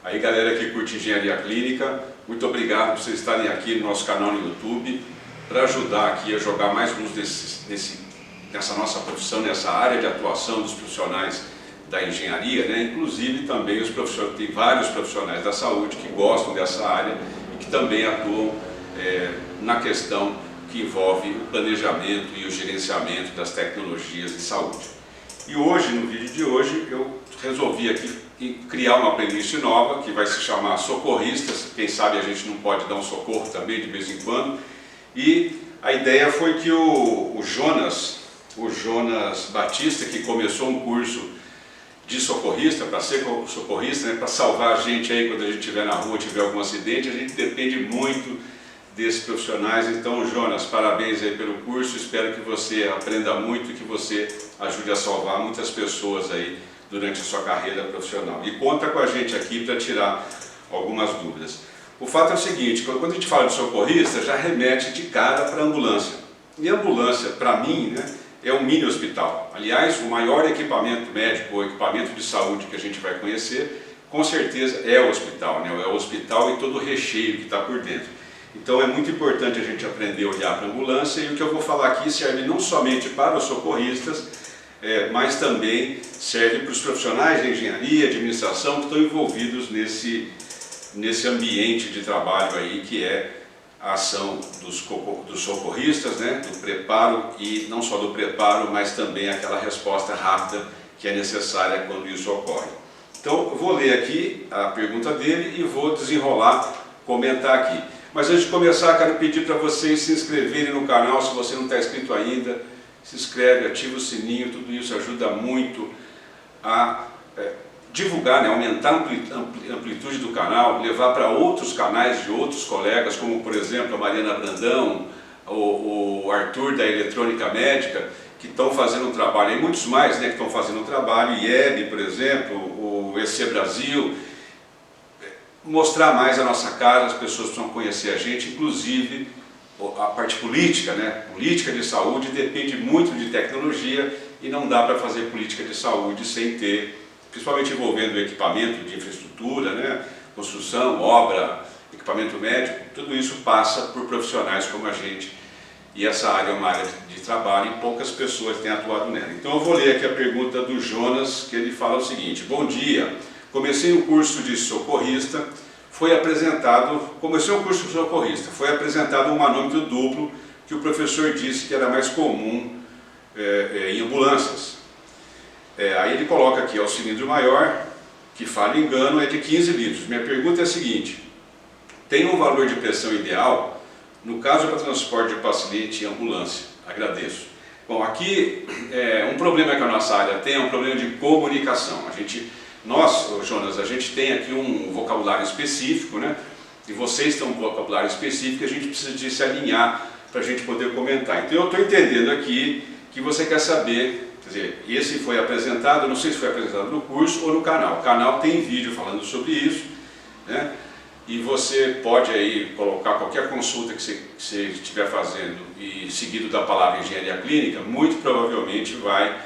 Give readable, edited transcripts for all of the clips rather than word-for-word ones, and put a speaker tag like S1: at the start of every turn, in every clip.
S1: Aí galera que curte engenharia clínica, muito obrigado por vocês estarem aqui no nosso canal no YouTube para ajudar aqui a jogar mais luz nessa nossa profissão, nessa área de atuação dos profissionais da engenharia, né? Inclusive também os profissionais, tem vários profissionais da saúde que gostam dessa área e que também atuam na questão que envolve o planejamento e o gerenciamento das tecnologias de saúde. E hoje, no vídeo de hoje, eu resolvi aqui criar uma playlist nova que vai se chamar Socorristas. Quem sabe a gente não pode dar um socorro também de vez em quando. E a ideia foi que o Jonas Batista, que começou um curso de socorrista, para ser socorrista, né, para salvar a gente aí quando a gente estiver na rua, tiver algum acidente, a gente depende muito desses profissionais. Então, Jonas, parabéns aí pelo curso, espero que você aprenda muito e que você ajude a salvar muitas pessoas aí durante a sua carreira profissional. E conta com a gente aqui para tirar algumas dúvidas. O fato é o seguinte, quando a gente fala de socorrista, já remete de cara para a ambulância. E a ambulância, para mim, né, é um mini hospital. Aliás, o maior equipamento médico ou equipamento de saúde que a gente vai conhecer, com certeza é o hospital, né? É o hospital e todo o recheio que está por dentro. Então é muito importante a gente aprender a olhar para a ambulância, e o que eu vou falar aqui serve não somente para os socorristas, mas também serve para os profissionais de engenharia, de administração que estão envolvidos nesse ambiente de trabalho aí que é a ação dos socorristas, né, do preparo, e não só do preparo, mas também aquela resposta rápida que é necessária quando isso ocorre. Então eu vou ler aqui a pergunta dele e vou desenrolar, comentar aqui. Mas antes de começar, quero pedir para vocês se inscreverem no canal, se você não está inscrito ainda, se inscreve, ativa o sininho, tudo isso ajuda muito a divulgar, né, aumentar a amplitude do canal, levar para outros canais de outros colegas, como por exemplo a Mariana Brandão, o Arthur da Eletrônica Médica, que estão fazendo um trabalho, e muitos mais, né, que estão fazendo um trabalho, IEB, por exemplo, o EC Brasil. Mostrar mais a nossa cara, as pessoas precisam conhecer a gente, inclusive a parte política, né? Política de saúde depende muito de tecnologia e não dá para fazer política de saúde sem ter, principalmente envolvendo equipamento de infraestrutura, né? Construção, obra, equipamento médico, tudo isso passa por profissionais como a gente, e essa área é uma área de trabalho e poucas pessoas têm atuado nela. Então eu vou ler aqui a pergunta do Jonas, que ele fala o seguinte: bom dia. Comecei um curso de socorrista, foi apresentado um manômetro duplo que o professor disse que era mais comum em ambulâncias. Aí ele coloca aqui, o cilindro maior, que falha engano, é de 15 litros. Minha pergunta é a seguinte: tem um valor de pressão ideal no caso para transporte de paciente em ambulância? Agradeço. Bom, aqui um problema que a nossa área tem é um problema de comunicação. Nós, Jonas, a gente tem aqui um vocabulário específico, né? E vocês têm um vocabulário específico, a gente precisa de se alinhar para a gente poder comentar. Então eu estou entendendo aqui que você quer saber, quer dizer, esse foi apresentado, não sei se foi apresentado no curso ou no canal. O canal tem vídeo falando sobre isso, né? E você pode aí colocar qualquer consulta que você estiver fazendo e seguido da palavra engenharia clínica, muito provavelmente vai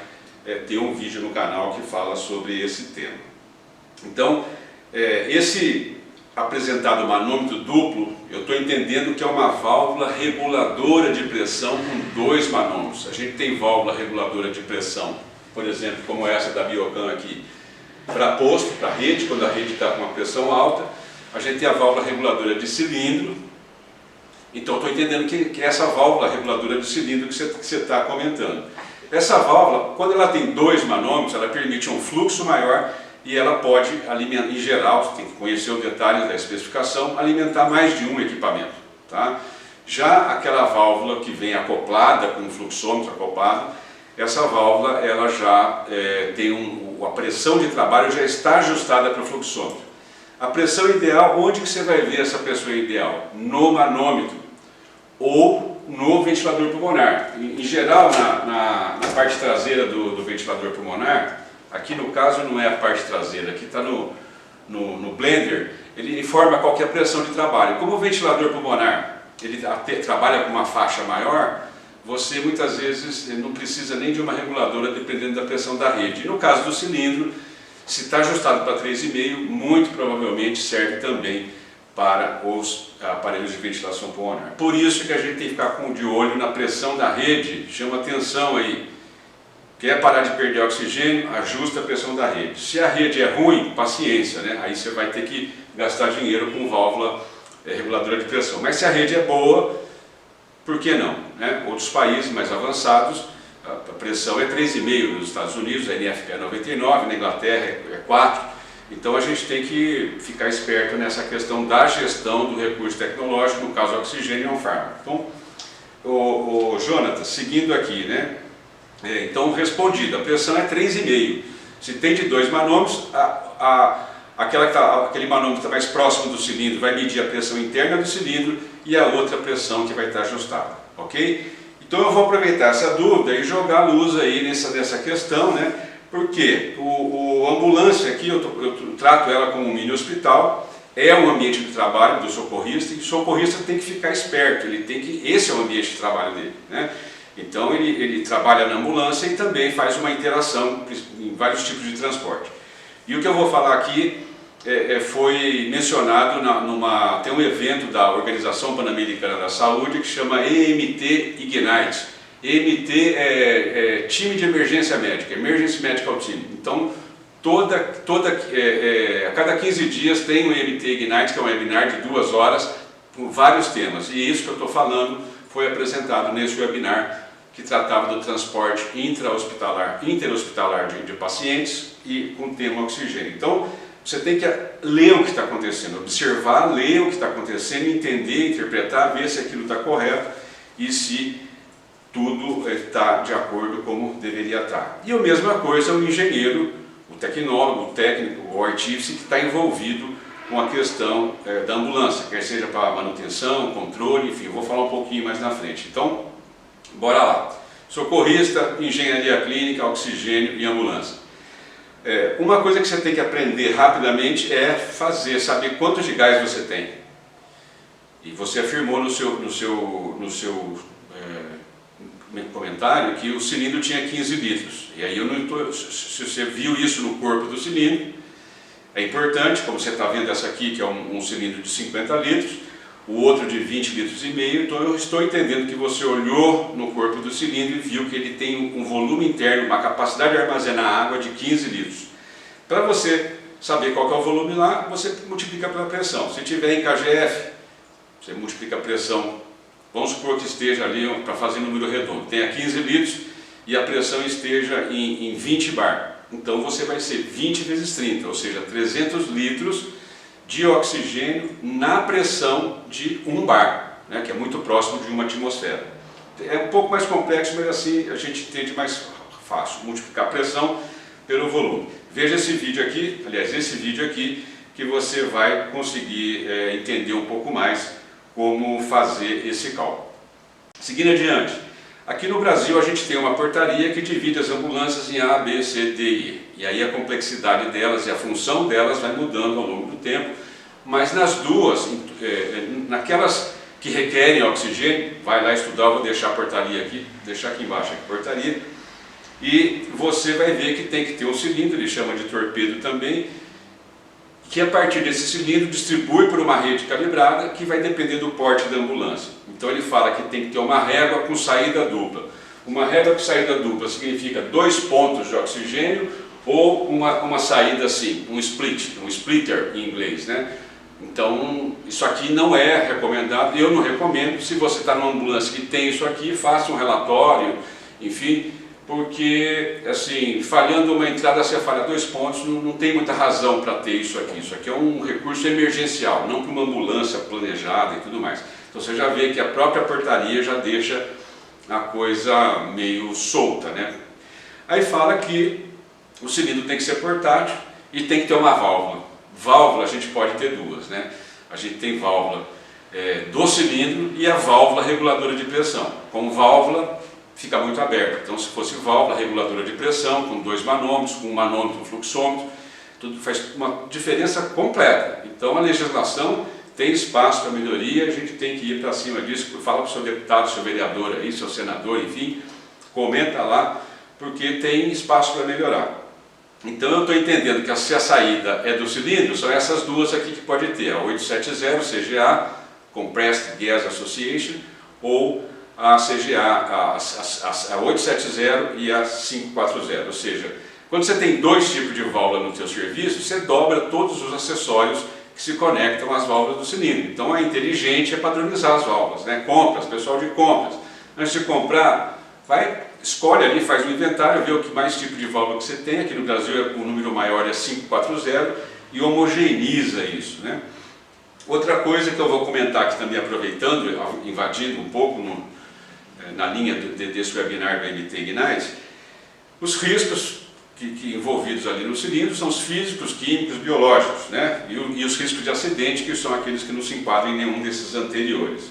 S1: ter um vídeo no canal que fala sobre esse tema. Então, esse apresentado manômetro duplo, eu estou entendendo que é uma válvula reguladora de pressão com 2 manômetros. A gente tem válvula reguladora de pressão, por exemplo, como essa da Biocan aqui, para posto, para rede, quando a rede está com uma pressão alta. A gente tem a válvula reguladora de cilindro. Então, estou entendendo que é essa válvula reguladora de cilindro que você está comentando. Essa válvula, quando ela tem 2 manômetros, ela permite um fluxo maior e ela pode alimentar, em geral, você tem que conhecer os detalhes da especificação, alimentar mais de um equipamento, tá? Já aquela válvula que vem acoplada, com um fluxômetro acoplado, essa válvula ela já tem a pressão de trabalho já está ajustada para o fluxômetro. A pressão ideal, onde que você vai ver essa pressão ideal? No manômetro ou no ventilador pulmonar. Em geral, na parte traseira do ventilador pulmonar, aqui no caso não é a parte traseira, aqui está no blender, ele informa qual que é a pressão de trabalho. Como o ventilador pulmonar ele trabalha com uma faixa maior, você muitas vezes não precisa nem de uma reguladora dependendo da pressão da rede. E no caso do cilindro, Se está ajustado para 3,5, muito provavelmente serve também para os aparelhos de ventilação pulmonar. Por isso que a gente tem que ficar de olho na pressão da rede. Chama atenção aí. Quer parar de perder oxigênio, ajusta a pressão da rede. Se a rede é ruim, paciência, né? Aí você vai ter que gastar dinheiro com válvula reguladora de pressão. Mas se a rede é boa, por que não? Né? Outros países mais avançados, a pressão é 3,5 nos Estados Unidos, a NFP é 99, na Inglaterra é 4. Então a gente tem que ficar esperto nessa questão da gestão do recurso tecnológico, no caso o oxigênio é um fármaco. Então, o Jonathan, seguindo aqui, né? Então respondido, a pressão é 3,5. Se tem de 2 manômetros, aquele manômetro que está mais próximo do cilindro vai medir a pressão interna do cilindro e a outra pressão que vai estar ajustada, ok? Então eu vou aproveitar essa dúvida e jogar luz aí nessa questão, né? Porque a ambulância aqui, eu trato ela como um mini hospital, é um ambiente de trabalho do socorrista, e o socorrista tem que ficar esperto, esse é o ambiente de trabalho dele, né? Então ele trabalha na ambulância e também faz uma interação em vários tipos de transporte. E o que eu vou falar aqui foi mencionado tem um evento da Organização Pan-Americana da Saúde que chama EMT Ignite. EMT é time de emergência médica, Emergency Medical Team. Então, a cada 15 dias tem um EMT Ignite, que é um webinar de 2 horas, com vários temas. E isso que eu estou falando foi apresentado nesse webinar, que tratava do transporte interhospitalar de pacientes e com o tema oxigênio. Então, você tem que ler o que está acontecendo, observar, ler o que está acontecendo, entender, interpretar, ver se aquilo está correto e se tudo está de acordo como deveria estar. E a mesma coisa o engenheiro, o tecnólogo, o técnico, o artífice que está envolvido com a questão da ambulância, quer seja para manutenção, controle, enfim, eu vou falar um pouquinho mais na frente. Então, bora lá. Socorrista, engenharia clínica, oxigênio e ambulância. Uma coisa que você tem que aprender rapidamente é saber quanto de gás você tem. E você afirmou no seu comentário que o cilindro tinha 15 litros. E aí se você viu isso no corpo do cilindro, é importante, como você está vendo essa aqui, que é um cilindro de 50 litros, o outro de 20 litros e meio, então eu estou entendendo que você olhou no corpo do cilindro e viu que ele tem um volume interno, uma capacidade de armazenar água de 15 litros. Para você saber qual que é o volume lá, você multiplica pela pressão. Se tiver em kgf, você multiplica a pressão. Vamos supor que esteja ali, para fazer número redondo, tenha 15 litros e a pressão esteja em 20 bar. Então você vai ser 20 vezes 30, ou seja, 300 litros de oxigênio na pressão de 1 bar, né, que é muito próximo de 1 atmosfera. É um pouco mais complexo, mas assim a gente entende mais fácil, multiplicar a pressão pelo volume. Veja esse vídeo aqui, que você vai conseguir entender um pouco mais como fazer esse cálculo. Seguindo adiante, aqui no Brasil a gente tem uma portaria que divide as ambulâncias em A, B, C, D e E. E aí a complexidade delas e a função delas vai mudando ao longo do tempo, mas nas duas, naquelas que requerem oxigênio, vai lá estudar, eu vou deixar a portaria aqui, deixar aqui embaixo a portaria, e você vai ver que tem que ter um cilindro, ele chama de torpedo também, que a partir desse cilindro distribui por uma rede calibrada que vai depender do porte da ambulância. Então ele fala que tem que ter uma régua com saída dupla. Uma régua com saída dupla significa 2 pontos de oxigênio ou uma saída assim, um splitter em inglês, né? Então isso aqui não é recomendado, eu não recomendo. Se você está numa ambulância que tem isso aqui, faça um relatório, enfim, porque assim, falhando uma entrada, você falha 2 pontos, não tem muita razão para ter isso aqui. Isso aqui é um recurso emergencial, não para uma ambulância planejada e tudo mais. Então você já vê que a própria portaria já deixa a coisa meio solta, né? Aí fala que o cilindro tem que ser portátil e tem que ter uma válvula. Válvula a gente pode ter 2, né? A gente tem válvula do cilindro e a válvula reguladora de pressão. Com válvula fica muito aberto. Então, se fosse válvula reguladora de pressão, com 2 manômetros, com 1 manômetro, um fluxômetro, tudo faz uma diferença completa. Então, a legislação tem espaço para melhoria, a gente tem que ir para cima disso. Fala para o seu deputado, seu vereador aí, seu senador, enfim, comenta lá, porque tem espaço para melhorar. Então eu estou entendendo que se a saída é do cilindro, são essas duas aqui que pode ter, a 870 CGA, Compressed Gas Association, ou a CGA, a 870 e a 540, ou seja, quando você tem dois tipos de válvula no seu serviço, você dobra todos os acessórios que se conectam às válvulas do cilindro. Então é inteligente padronizar as válvulas, né? Compras, pessoal de compras. Antes de comprar, escolhe ali, faz um inventário, vê o que mais tipo de válvula que você tem. Aqui no Brasil o número maior é 540 e homogeneiza isso, né? Outra coisa que eu vou comentar aqui também, aproveitando, invadindo um pouco na linha desse webinar do MT Ignite, os riscos que envolvidos ali no cilindro são os físicos, químicos, biológicos, né? E os riscos de acidente, que são aqueles que não se enquadram em nenhum desses anteriores.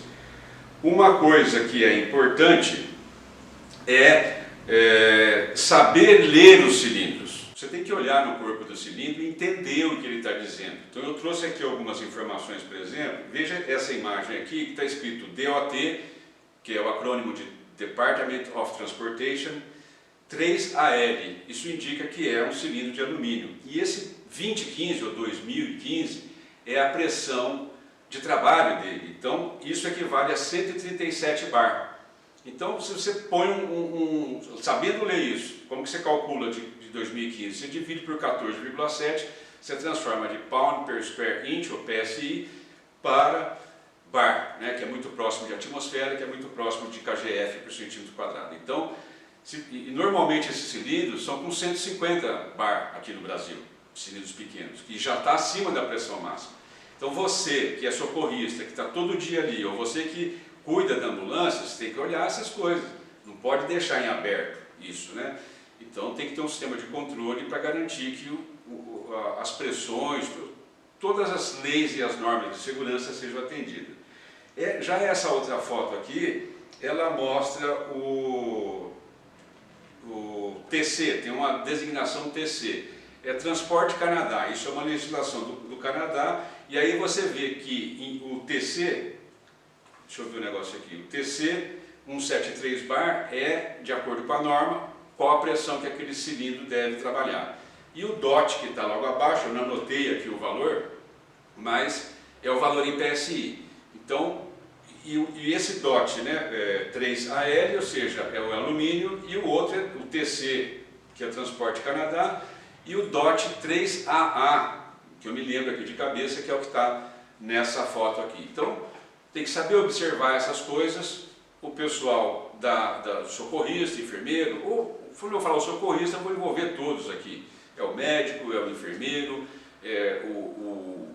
S1: Uma coisa que é importante é saber ler os cilindros. Você tem que olhar no corpo do cilindro e entender o que ele está dizendo. Então eu trouxe aqui algumas informações, por exemplo. Veja essa imagem aqui que está escrito DOT, que é o acrônimo de Department of Transportation, 3AL. Isso indica que é um cilindro de alumínio. E esse 2015 ou 2015 é a pressão de trabalho dele. Então isso equivale a 137 bar. Então, se você põe sabendo ler isso, como que você calcula de 2015? Você divide por 14,7, você transforma de pound per square inch, ou PSI, para bar, né, que é muito próximo de atmosfera, que é muito próximo de kgf por centímetro quadrado. Então, normalmente esses cilindros são com 150 bar aqui no Brasil, cilindros pequenos, que já está acima da pressão máxima. Então você, que é socorrista, que está todo dia ali, ou você que cuida da ambulância, você tem que olhar essas coisas, não pode deixar em aberto isso, né? Então tem que ter um sistema de controle para garantir que as pressões, todas as leis e as normas de segurança sejam atendidas. Já essa outra foto aqui, ela mostra o TC, tem uma designação TC, é Transporte Canadá, isso é uma legislação do Canadá, e aí você vê que o TC, deixa eu ver o negócio aqui, o TC 173 bar é, de acordo com a norma, qual a pressão que aquele cilindro deve trabalhar. E o DOT, que está logo abaixo, eu não anotei aqui o valor, mas é o valor em PSI. Então, e esse DOT, né, 3AL, ou seja, é o alumínio, e o outro é o TC, que é Transporte Canadá, e o DOT 3AA, que eu me lembro aqui de cabeça, que é o que está nessa foto aqui. Então, tem que saber observar essas coisas. O pessoal da socorrista, enfermeiro, ou quando eu falar o socorrista, eu vou envolver todos aqui. É o médico, é o enfermeiro, é o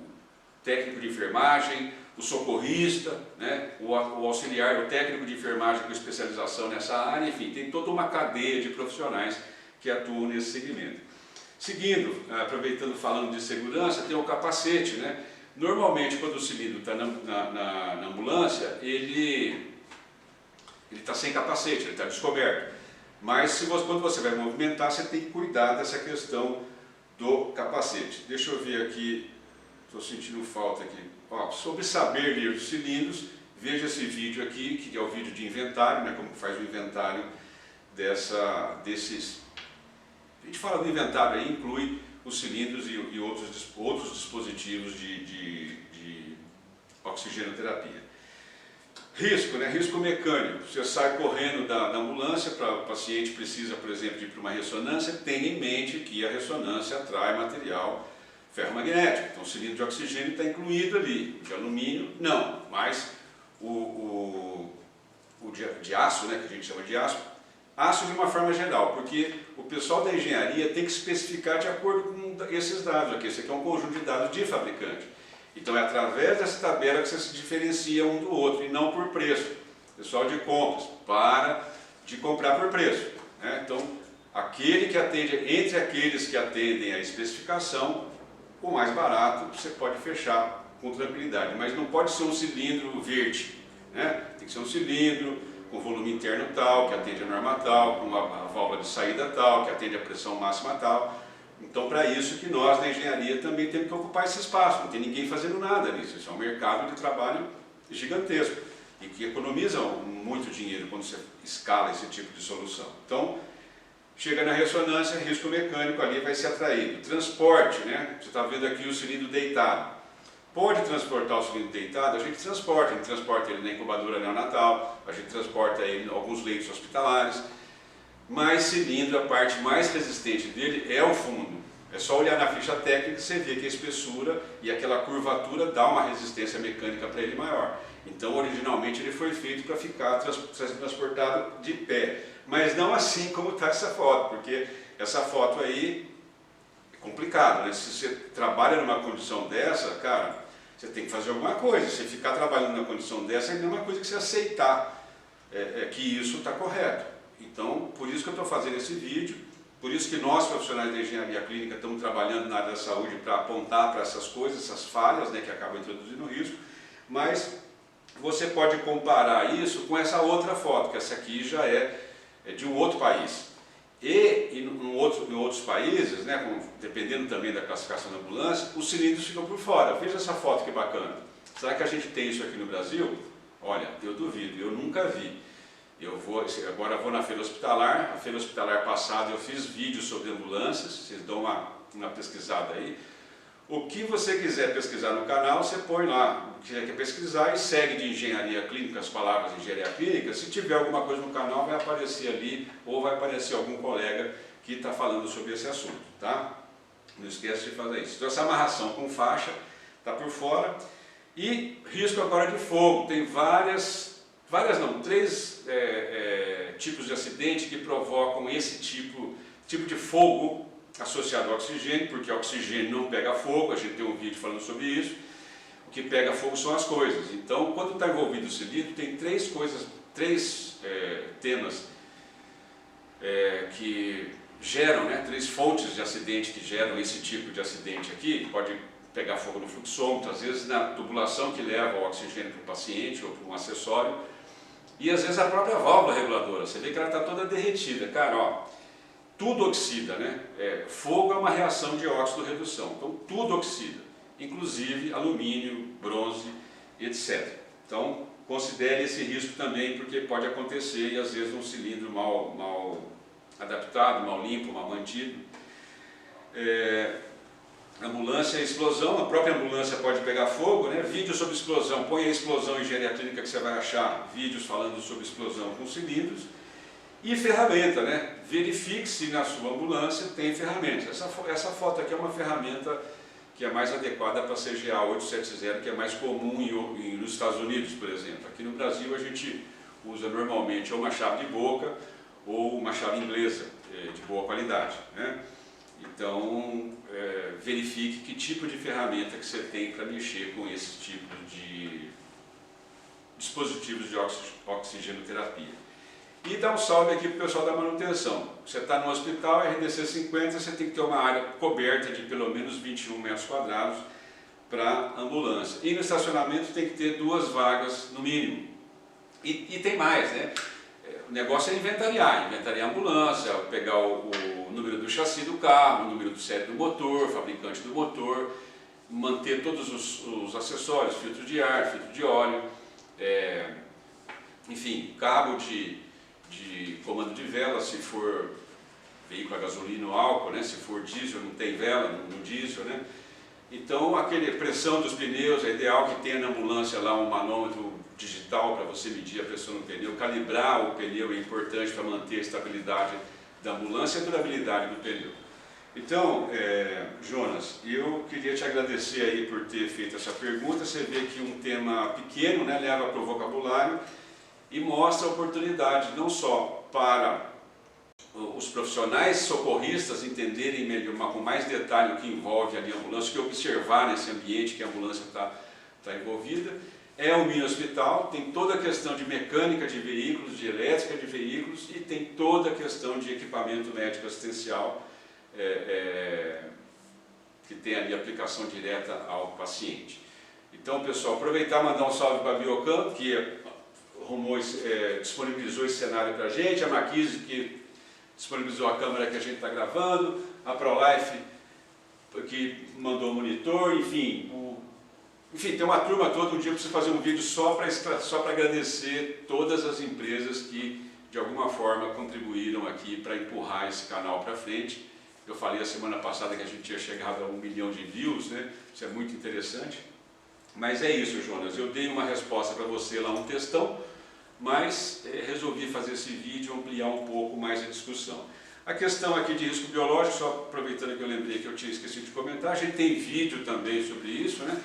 S1: técnico de enfermagem, o socorrista, né, o auxiliar, o técnico de enfermagem com especialização nessa área, enfim, tem toda uma cadeia de profissionais que atuam nesse segmento. Seguindo, aproveitando, falando de segurança, tem o capacete, né? Normalmente, quando o cilindro está na ambulância, ele está sem capacete, ele está descoberto. Mas quando você vai movimentar, você tem que cuidar dessa questão do capacete. Deixa eu ver aqui, estou sentindo falta aqui. Ó, sobre saber ler os cilindros, veja esse vídeo aqui, que é o vídeo de inventário, né, como faz o inventário desses... A gente fala do inventário aí, inclui os cilindros e outros dispositivos de oxigenoterapia. Risco, né? Risco mecânico. Você sai correndo da ambulância, o paciente precisa, por exemplo, de ir para uma ressonância, tenha em mente que a ressonância atrai material ferromagnético. Então o cilindro de oxigênio está incluído ali. De alumínio, não. Mas o de aço, né, que a gente chama de aço de uma forma geral, porque o pessoal da engenharia tem que especificar de acordo com esses dados aqui. Esse aqui é um conjunto de dados de fabricante. Então é através dessa tabela que você se diferencia um do outro e não por preço. Pessoal de compras, para de comprar por preço, né? Então, aquele que atende, entre aqueles que atendem a especificação, o mais barato você pode fechar com tranquilidade, mas não pode ser um cilindro verde, né? Tem que ser um cilindro com volume interno tal, que atende a norma tal, com uma válvula de saída tal, que atende a pressão máxima tal. Então, para isso que nós, da engenharia, também temos que ocupar esse espaço. Não tem ninguém fazendo nada nisso. Isso é um mercado de trabalho gigantesco e que economiza muito dinheiro quando você escala esse tipo de solução. Então, chega na ressonância, risco mecânico ali vai ser atraído. Transporte, né? Você está vendo aqui o cilindro deitado. Pode transportar o cilindro deitado? A gente transporta ele na incubadora neonatal, a gente transporta ele em alguns leitos hospitalares, mas cilindro, a parte mais resistente dele é o fundo. É só olhar na ficha técnica e você vê que a espessura e aquela curvatura dá uma resistência mecânica para ele maior. Então, originalmente, ele foi feito para ficar transportado de pé, mas não assim como está essa foto, porque essa foto aí é complicado, né? Se você trabalha numa condição dessa, cara, você tem que fazer alguma coisa. Se ficar trabalhando numa condição dessa, é a mesma coisa que você aceitar que isso está correto. Então, por isso que eu estou fazendo esse vídeo, por isso que nós, profissionais da engenharia clínica, estamos trabalhando na área da saúde para apontar para essas coisas, essas falhas, né, que acabam introduzindo risco, mas você pode comparar isso com essa outra foto, que essa aqui já é de um outro país. E em outros países, né, dependendo também da classificação da ambulância, os cilindros ficam por fora. Veja essa foto que bacana. Será que a gente tem isso aqui no Brasil? Olha, eu duvido, eu nunca vi. Agora vou na feira hospitalar. A feira hospitalar passada eu fiz vídeos sobre ambulâncias, vocês dão uma pesquisada aí. O que você quiser pesquisar no canal, você põe lá o que você quer pesquisar e segue de engenharia clínica, as palavras de engenharia clínica. Se tiver alguma coisa no canal, vai aparecer ali, ou vai aparecer algum colega que está falando sobre esse assunto, tá? Não esquece de fazer isso. Então essa amarração com faixa está por fora. E risco agora de fogo. Tem três tipos de acidente que provocam esse tipo de fogo associado ao oxigênio, porque o oxigênio não pega fogo, a gente tem um vídeo falando sobre isso. O que pega fogo são as coisas. Então, quando está envolvido o cilindro, tem três temas que geram, né, três fontes de acidente que geram esse tipo de acidente aqui. Pode pegar fogo no fluxômetro, às vezes na tubulação que leva o oxigênio para o paciente ou para um acessório, e às vezes a própria válvula reguladora. Você vê que ela está toda derretida. Cara, ó, tudo oxida, né? Fogo é uma reação de óxido-redução, então tudo oxida, inclusive alumínio, bronze, etc. Então considere esse risco também, porque pode acontecer e às vezes um cilindro mal adaptado, mal limpo, mal mantido. Ambulância e explosão, a própria ambulância pode pegar fogo, né? Vídeo sobre explosão, põe a explosão em engenharia clínica que você vai achar vídeos falando sobre explosão com cilindros. E ferramenta, né? Verifique se na sua ambulância tem ferramentas. Essa foto aqui é uma ferramenta que é mais adequada para a CGA 870, que é mais comum nos Estados Unidos, por exemplo. Aqui no Brasil a gente usa normalmente ou uma chave de boca ou uma chave inglesa de boa qualidade, né? Então, verifique que tipo de ferramenta que você tem para mexer com esse tipo de dispositivos de oxigenoterapia. E dá um salve aqui para o pessoal da manutenção. Você está no hospital, RDC 50, você tem que ter uma área coberta de pelo menos 21 metros quadrados para ambulância. E no estacionamento tem que ter 2 vagas no mínimo. E tem mais, né? O negócio é inventariar a ambulância, pegar o número do chassi do carro, o número do série do motor, fabricante do motor, manter todos os acessórios, filtro de ar, filtro de óleo, enfim, cabo de comando de vela, se for veículo a gasolina ou álcool, né? Se for diesel, não tem vela no diesel, né? Então, aquele pressão dos pneus, é ideal que tenha na ambulância lá um manômetro digital para você medir a pressão no pneu, calibrar o pneu é importante para manter a estabilidade da ambulância e a durabilidade do pneu. Então, Jonas, eu queria te agradecer aí por ter feito essa pergunta. Você vê que um tema pequeno, né, leva para o vocabulário e mostra a oportunidade não só para os profissionais socorristas entenderem melhor, com mais detalhe o que envolve ali a ambulância, o que observar nesse ambiente que a ambulância está envolvida. É um mini hospital, tem toda a questão de mecânica de veículos, de elétrica de veículos e tem toda a questão de equipamento médico assistencial que tem ali aplicação direta ao paciente. Então, pessoal, aproveitar e mandar um salve para a Biocam, que disponibilizou esse cenário para a gente, a Marquise, que disponibilizou a câmera que a gente está gravando, a ProLife, que mandou o monitor, enfim, tem uma turma toda. Um dia eu preciso fazer um vídeo só para agradecer todas as empresas que de alguma forma contribuíram aqui para empurrar esse canal para frente. Eu falei a semana passada que a gente tinha chegado a 1 milhão de views, né? Isso é muito interessante. Mas é isso, Jonas, eu dei uma resposta para você lá, um textão, mas resolvi fazer esse vídeo, ampliar um pouco mais a discussão. A questão aqui de risco biológico, só aproveitando que eu lembrei que eu tinha esquecido de comentar, a gente tem vídeo também sobre isso, né?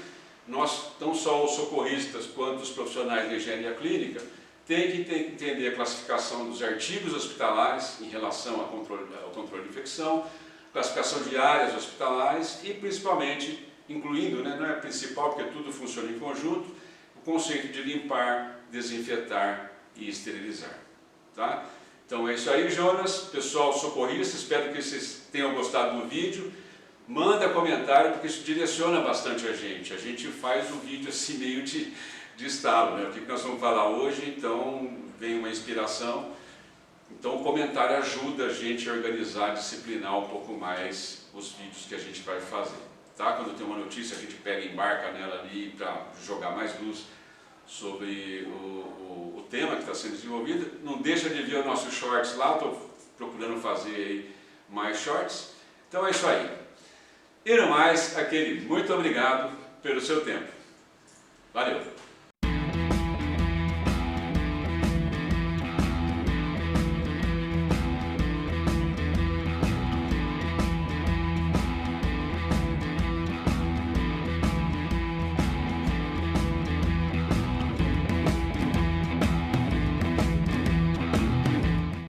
S1: Nós, não só os socorristas quanto os profissionais de engenharia clínica, têm que entender a classificação dos artigos hospitalares em relação ao controle de infecção, classificação de áreas hospitalares e principalmente, incluindo, né, não é principal porque tudo funciona em conjunto, o conceito de limpar, desinfetar e esterilizar. Tá? Então é isso aí, Jonas, pessoal socorrista, espero que vocês tenham gostado do vídeo. Manda comentário porque isso direciona bastante a gente faz o vídeo assim meio de estalo, né? O que nós vamos falar hoje, então vem uma inspiração. Então o comentário ajuda a gente a organizar, disciplinar um pouco mais os vídeos que a gente vai fazer. Tá? Quando tem uma notícia a gente pega e embarca nela ali para jogar mais luz sobre o tema que está sendo desenvolvido. Não deixa de ver os nossos shorts lá, estou procurando fazer aí mais shorts. Então é isso aí. E no mais, aquele muito obrigado pelo seu tempo. Valeu!